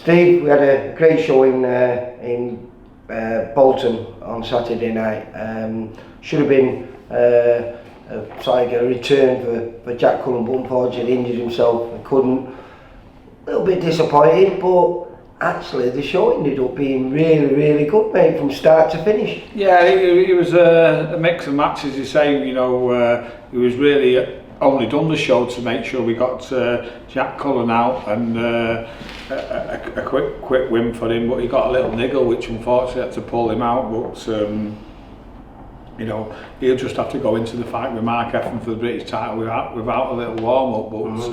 Steve, we had a great show in Bolton on Saturday night. Should have been a return for Jack Cullen, but unfortunately injured himself and couldn't. A little bit disappointed, but actually the show ended up being really, really good, mate, from start to finish. Yeah, it was a mix and match, as you say. You know, it was really only done the show to make sure we got Jack Cullen out, and a quick win for him, but he got a little niggle which unfortunately had to pull him out. But you know, he'll just have to go into the fight with Mark Effin for the British title without a little warm up. But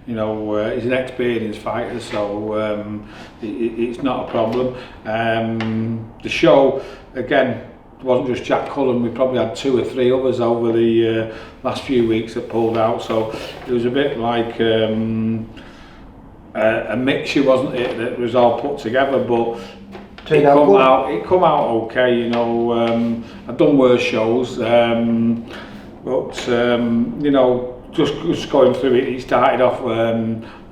you know, he's an experienced fighter, so it's not a problem. The show again wasn't just Jack Cullen. We probably had 2 or 3 others over the last few weeks that pulled out, so it was a bit like a mixture, wasn't it, that was all put together, but it come out okay. You know, I've done worse shows, but you know, just going through it, he started off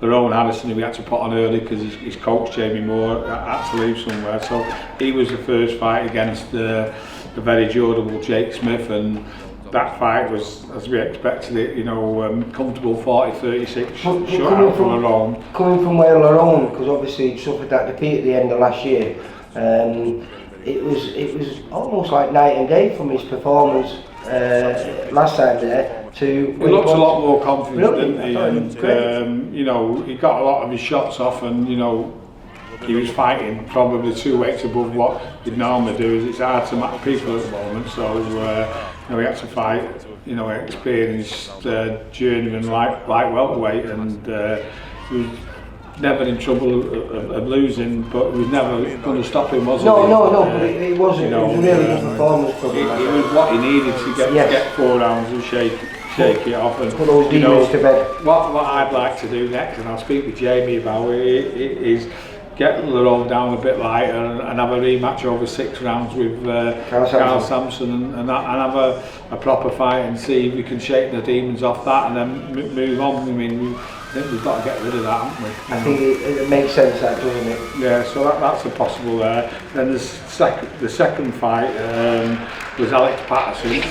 Lerone Harrison, who we had to put on early because his coach Jamie Moore had to leave somewhere, so he was the first fight against the very durable Jake Smith, and that fight was, as we expected it, you know, comfortable 40-36 shutout from Lerone. Coming from where Lerone, because obviously he suffered that defeat at the end of last year, it was almost like night and day from his performance last time there to. He looked a lot more confident, didn't he? And you know, he got a lot of his shots off, and you know, he was fighting probably 2 weights above what he'd normally do. It's hard to match people at the moment, so you know, he had to fight, you know, experienced journeyman like welterweight, and he was never in trouble of losing, but it was never going to stop him, was it? No, but it wasn't. You know, it was really good performance. It was what he needed to get 4 rounds and shake it off, and put those demons to bed. What I'd like to do next, and I'll speak with Jamie about it, is get Lerone down a bit lighter and have a rematch over 6 rounds with Carl Sampson and have a proper fight and see if we can shake the demons off that and then move on. I mean, I think we've got to get rid of that, haven't we? I think it makes sense, that, doesn't it? Yeah, so that's a possible there. Then the second fight was Alex Patterson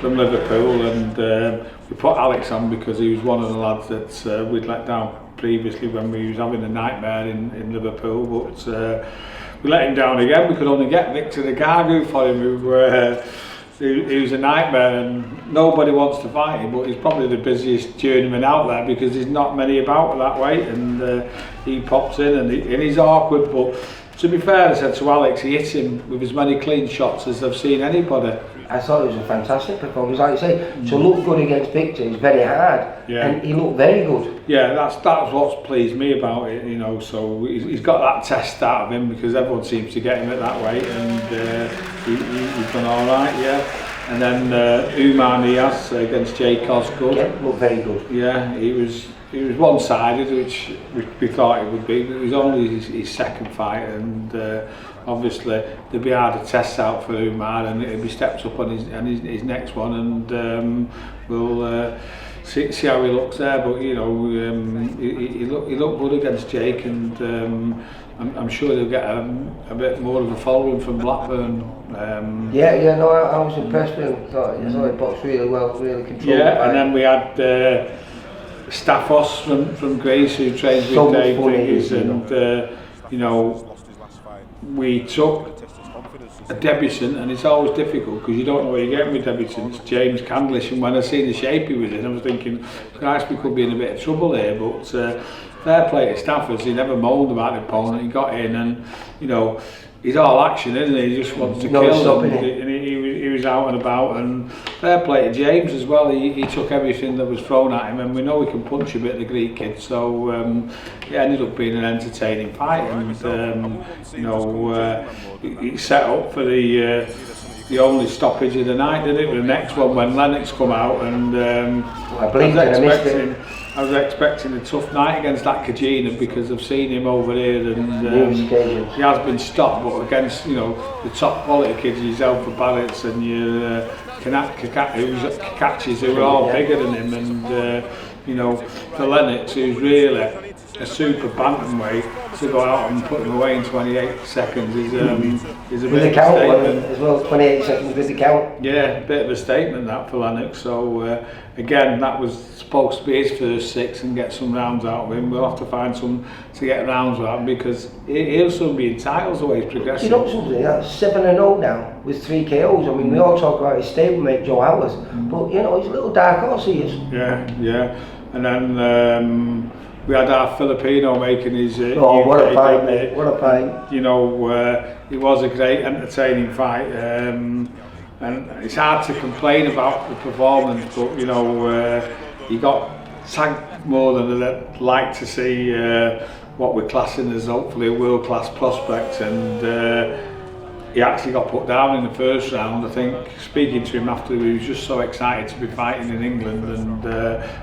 from Liverpool, and we put Alex on because he was one of the lads that we'd let down previously when we was having a nightmare in Liverpool, but we let him down again. We could only get Victor the Gargu for him, he was a nightmare, and nobody wants to fight him, but he's probably the busiest journeyman out there because there's not many about that weight, and he pops in and he's awkward, but to be fair, I said to Alex, he hit him with as many clean shots as I've seen anybody. I thought it was a fantastic performance, like you say. To look good against Victor is very hard, and he looked very good. Yeah, that's what's pleased me about it, you know. So he's got that test out of him because everyone seems to get him at that weight, and he's done all right, yeah. And then Umar Niaz against Jay Cosgrove. Yeah, looked very good. Yeah, he was one-sided, which we thought it would be, but it was only his second fight, and obviously there'd be harder tests out for Umar, and he'll be stepped up on his next one, and we'll see how he looks there. But you know, he looked good against Jake, and I'm sure he'll get a bit more of a following from Blackburn. No, I was impressed with him. I thought he boxed really well, really controlled. Yeah, and then we had Staphos from Greece, who trains with Dave Diggers, and you know, we took a debutant, and it's always difficult because you don't know what you're getting with debutants, James Candlish, and when I seen the shape he was in, I was thinking, Christ, we could be in a bit of trouble here, but fair play to Stafford, he never moaned about the opponent, he got in, and you know, he's all action, isn't he? He just wants to kill them, and he was out and about, and fair play to James as well. He took everything that was thrown at him, and we know he can punch a bit, the Greek kid. So it ended up being an entertaining fight, and you know, he set up for the only stoppage of the night, didn't it? The next one when Lennox come out, and I was expecting a tough night against that Kajina because I've seen him over here, and he has been stopped, but against, you know, the top quality kids, yourself for Barretts and your Kakachis, who are all bigger than him, and you know, for Lennox, who's really a super bantamweight to go out and put him away in 28 seconds is a with bit the of a count statement. as well, 28 seconds with the count. Yeah, a bit of a statement that for Lennox. So again, that was supposed to be his first 6 and get some rounds out of him. We'll have to find some to get rounds out of him because he'll soon be in titles the way he's progressing. You know something, that's 7-0 now with 3 KOs. I mean, we all talk about his stablemate Joe Howard, but you know, he's a little dark horse he is. Yeah. And then we had our Filipino making his oh, UK what a fight, debut. mate, what a fight. You know, it was a great, entertaining fight. And it's hard to complain about the performance, but you know, he got tagged more than I'd like to see what we're classing as hopefully a world-class prospect, and he actually got put down in the first round. I think speaking to him after, he was just so excited to be fighting in England and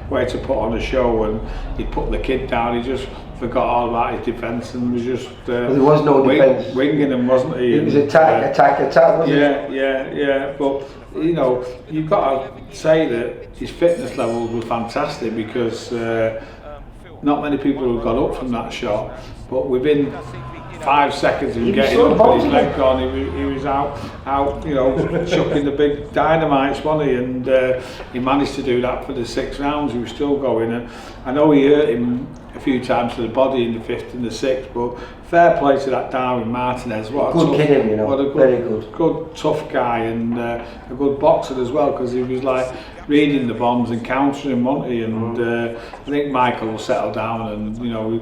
way to put on a show, and he put the kid down. He just forgot all about his defence and was just well, there was no defence. Winging him, wasn't he? It was attack, wasn't it? Yeah. But you know, you've got to say that his fitness levels were fantastic because not many people have got up from that shot. But within 5 seconds of him getting up with his leg gone, he was out, you know, chucking the big dynamites, wasn't he? And he managed to do that for the 6 rounds. He was still going, and I know he hurt him a few times to the body in the 5th and the 6th, but fair play to that Darwin Martinez. What good kid, him, you know. What a very good, tough guy, and a good boxer as well, because he was like reading the bombs and countering, wasn't he? And I think Michael will settle down, and you know,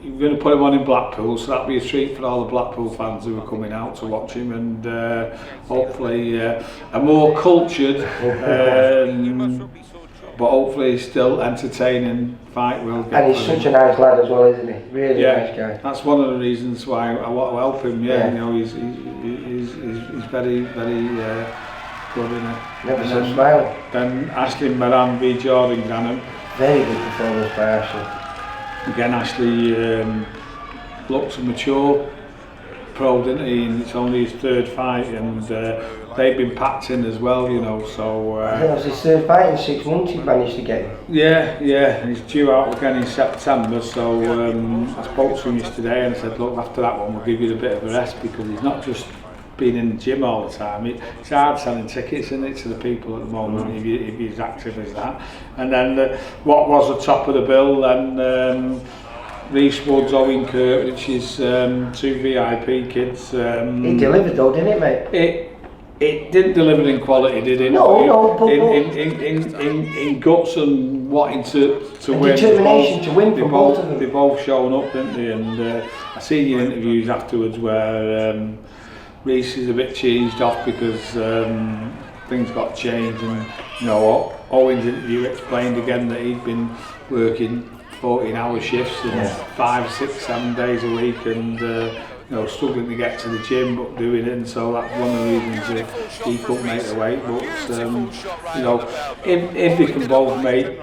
we're going to put him on in Blackpool, so that'll be a treat for all the Blackpool fans who are coming out to watch him, and hopefully a more cultured but hopefully still entertaining fight will get. And he's such a nice lad as well, isn't he? Really nice guy. That's one of the reasons why I want to help him. Yeah. You know, he's very good in it. Never so smiling. Then Ashley Moran v Jordan Gannon. Very good performance by Ashley. Again, Ashley looks a mature pro, didn't he? And it's only his 3rd fight, and they've been packed in as well, you know. So I think it was his 3rd fight in 6 months he's managed to get him. Yeah, and he's due out again in September. So I spoke to him yesterday and I said, look, after that one we'll give you a bit of a rest, because he's not just been in the gym all the time. It's hard selling tickets, isn't it, to the people at the moment, if he's active as that. And then what was the top of the bill then, Reese Woods, Owen Kirk, which is 2 VIP kids. It delivered though, didn't it, mate? It didn't deliver in quality, did it? No, but in guts and wanting to win. Determination to win for both of them. They both shown up, didn't they? And I seen your interviews afterwards where Reese is a bit cheesed off because things got changed, and you know, Owen's interview explained again that he'd been working 14-hour shifts and 5, 6, 7 days a week, and you know, struggling to get to the gym but doing it, and so that's one of the reasons that he couldn't make the weight. But you know, if they can both make,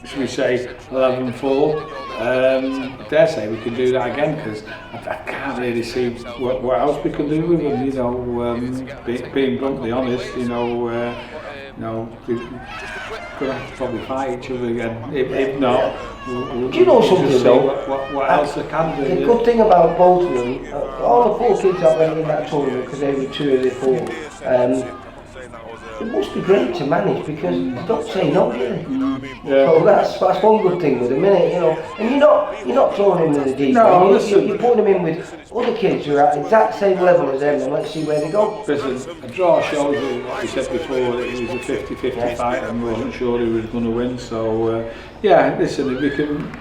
should we say, 11-4, I dare say we can do that again, because I can't really see what else we can do with them, you know, being bluntly honest, you know, we're going to have to probably fight each other again. If not, do you know something though? What else they can do. The good thing about Bolton, all the 4 kids that went in that tournament, because they were 2 of the 4, it must be great to manage, because they don't say no, do they? So that's one good thing with them, innit? You know, and you're not throwing them in the deep end. You're putting them in with other kids who are at the exact same level as them, and let's see where they go. Listen, a draw shows you, like you said before, that it was a 50-50 fight, and we wasn't sure who was going to win. So yeah, listen, if we can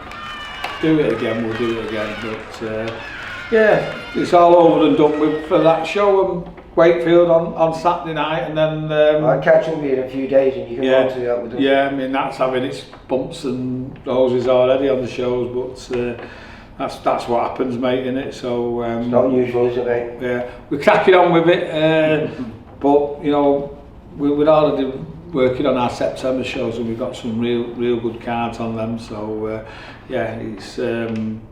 do it again, we'll do it again. But yeah, it's all over and done with for that show. Wakefield on Saturday night, and then I'll catch up with you in a few days and you can run through that with us. Yeah, I mean, that's having its bumps and roses already on the shows, but that's what happens, mate, innit? So it's not unusual, is it, mate? Yeah, we're cracking on with it, but you know, we're already working on our September shows, and we've got some real good cards on them. So yeah, it's in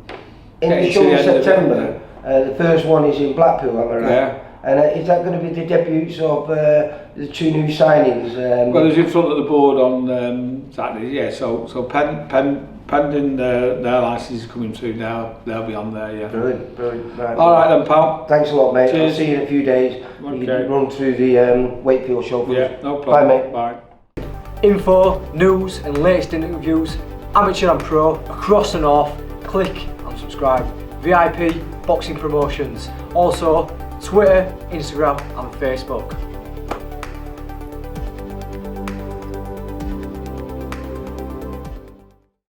the show in September. The first one is in Blackpool, am I right? Yeah. And is that going to be the debuts of the 2 new signings? Well, it's in front of the board on Saturday. Yeah, so Penn pending their licences coming through now, they'll be on there, yeah. Brilliant, brilliant. Right, Alright then, pal. Thanks a lot, mate. Cheers. I'll see you in a few days. Okay. You can run through the Wakefield show for us. Yeah, no problem. Bye, mate. Bye. Info, news and latest interviews, amateur and pro, across the north. Click and subscribe. VIP Boxing Promotions. Also Twitter, Instagram and Facebook.